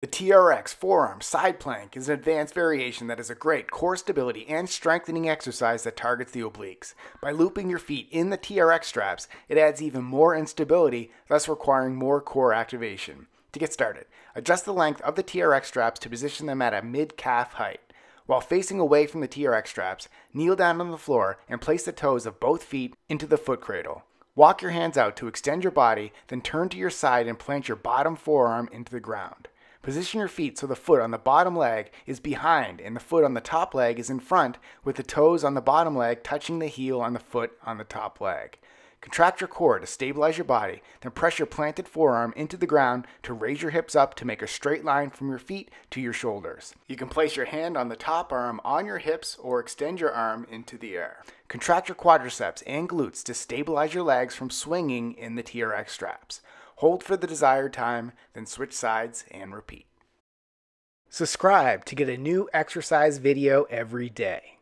The TRX Forearm Side Plank is an advanced variation that is a great core stability and strengthening exercise that targets the obliques. By looping your feet in the TRX straps, it adds even more instability, thus requiring more core activation. To get started, adjust the length of the TRX straps to position them at a mid-calf height. While facing away from the TRX straps, kneel down on the floor and place the toes of both feet into the foot cradle. Walk your hands out to extend your body, then turn to your side and plant your bottom forearm into the ground. Position your feet so the foot on the bottom leg is behind and the foot on the top leg is in front, with the toes on the bottom leg touching the heel on the foot on the top leg. Contract your core to stabilize your body, then press your planted forearm into the ground to raise your hips up to make a straight line from your feet to your shoulders. You can place your hand on the top arm on your hips or extend your arm into the air. Contract your quadriceps and glutes to stabilize your legs from swinging in the TRX straps. Hold for the desired time, then switch sides and repeat. Subscribe to get a new exercise video every day.